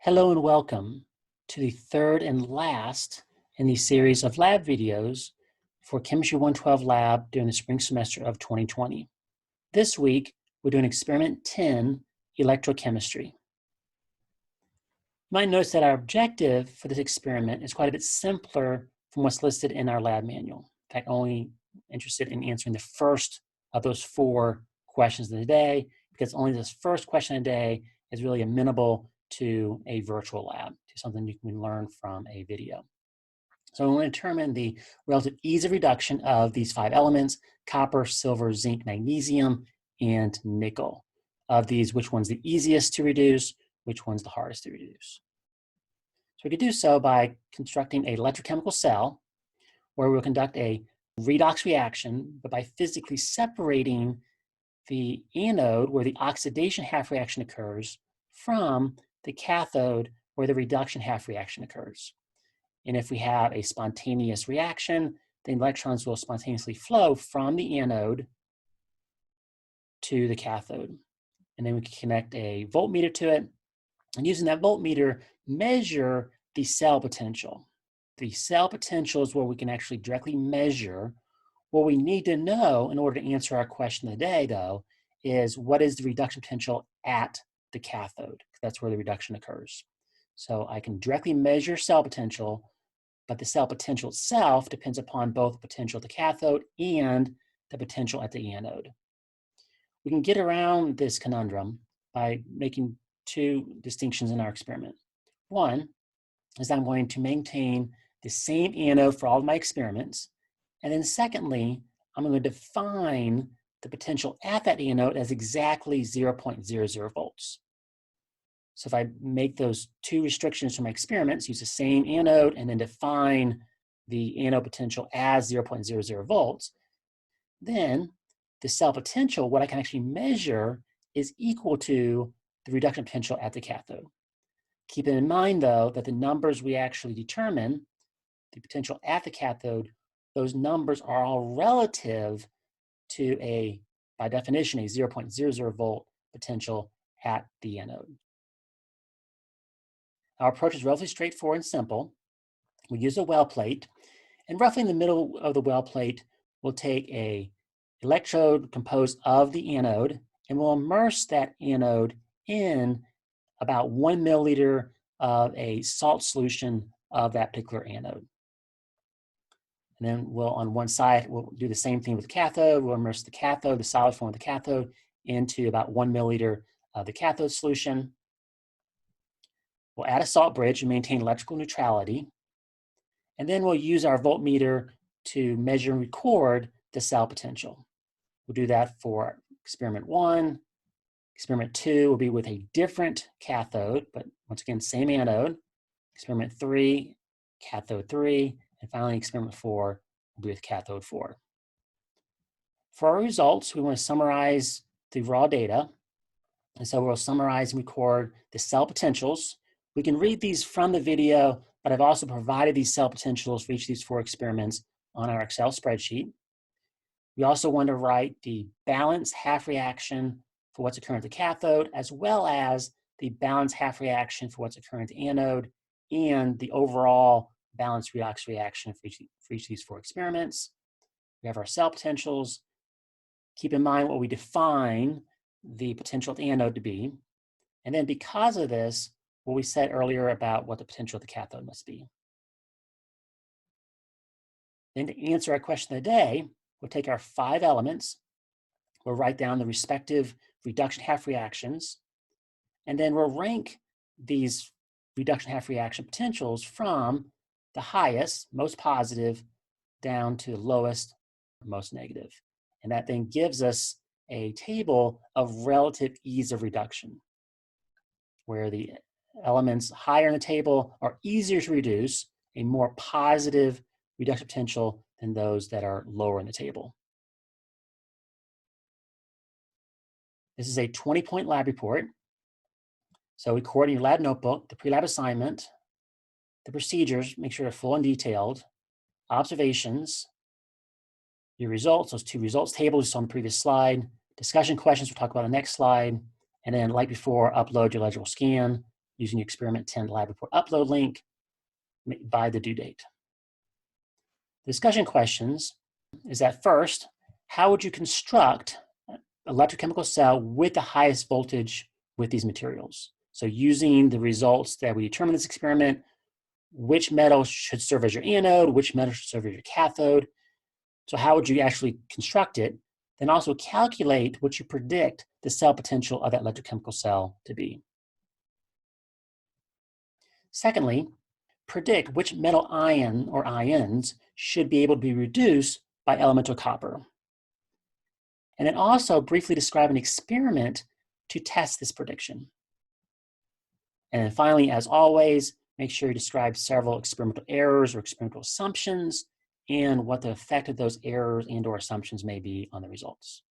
Hello and welcome to the third and last in the series of lab videos for Chemistry 112 lab during the spring semester of 2020. This week, we're doing experiment 10, electrochemistry. You might notice that our objective for this experiment is quite a bit simpler from what's listed in our lab manual. In fact, only interested in answering the first of those 4 questions of the day, because only this first question a day is really amenable to a virtual lab, to something you can learn from a video. So we want to determine the relative ease of reduction of these 5 elements: copper, silver, zinc, magnesium, and nickel. Of these, which one's the easiest to reduce, which one's the hardest to reduce. So we could do so by constructing an electrochemical cell where we'll conduct a redox reaction, but by physically separating the anode where the oxidation half reaction occurs from the cathode where the reduction half reaction occurs. And if we have a spontaneous reaction, then electrons will spontaneously flow from the anode to the cathode. And then we can connect a voltmeter to it, and using that voltmeter, measure the cell potential. The cell potential is where we can actually directly measure. What we need to know in order to answer our question of the day, though, is what is the reduction potential at the cathode? That's where the reduction occurs. So I can directly measure cell potential, but the cell potential itself depends upon both the potential at the cathode and the potential at the anode. We can get around this conundrum by making 2 distinctions in our experiment. One is I'm going to maintain the same anode for all of my experiments. And then secondly, I'm going to define the potential at that anode as exactly 0.00 volts. So if I make those 2 restrictions for my experiments, use the same anode and then define the anode potential as 0.00 volts, then the cell potential, what I can actually measure, is equal to the reduction potential at the cathode. Keep in mind, though, that the numbers we actually determine, the potential at the cathode, those numbers are all relative to by definition, a 0.00 volt potential at the anode. Our approach is relatively straightforward and simple. We use a well plate, and roughly in the middle of the well plate, we'll take an electrode composed of the anode, and we'll immerse that anode in about 1 milliliter of a salt solution of that particular anode. And then on one side, we'll do the same thing with the cathode. We'll immerse the cathode, the solid form of the cathode, into about 1 milliliter of the cathode solution. We'll add a salt bridge and maintain electrical neutrality. And then we'll use our voltmeter to measure and record the cell potential. We'll do that for experiment 1. Experiment 2 will be with a different cathode, but once again, same anode. Experiment 3, cathode 3, and finally experiment 4 will be with cathode 4. For our results, we want to summarize the raw data. And so we'll summarize and record the cell potentials. We can read these from the video, but I've also provided these cell potentials for each of these 4 experiments on our Excel spreadsheet. We also want to write the balance half reaction for what's occurring at the cathode, as well as the balance half reaction for what's occurring at the anode, and the overall balance redox reaction for each of these 4 experiments. We have our cell potentials. Keep in mind what we define the potential at the anode to be. And then because of this, what we said earlier about what the potential at the cathode must be. Then to answer our question of the day, we'll take our 5 elements. We'll write down the respective reduction half reactions, and then we'll rank these reduction half reaction potentials from the highest, most positive, down to the lowest, most negative. And that then gives us a table of relative ease of reduction, where the elements higher in the table are easier to reduce, a more positive reduction potential than those that are lower in the table. This is a 20-point lab report. So record in your lab notebook the pre-lab assignment, the procedures, make sure they're full and detailed, observations, your results, those 2 results tables on the previous slide, discussion questions we'll talk about on the next slide, and then like before, upload your legible scan using the Experiment 10 lab report upload link by the due date. The discussion questions is that first, how would you construct an electrochemical cell with the highest voltage with these materials? So using the results that we determined in this experiment, which metal should serve as your anode, which metal should serve as your cathode. So how would you actually construct it? Then also calculate what you predict the cell potential of that electrochemical cell to be. Secondly, predict which metal ion or ions should be able to be reduced by elemental copper. And then also briefly describe an experiment to test this prediction. And then finally, as always, make sure you describe several experimental errors or experimental assumptions and what the effect of those errors and or assumptions may be on the results.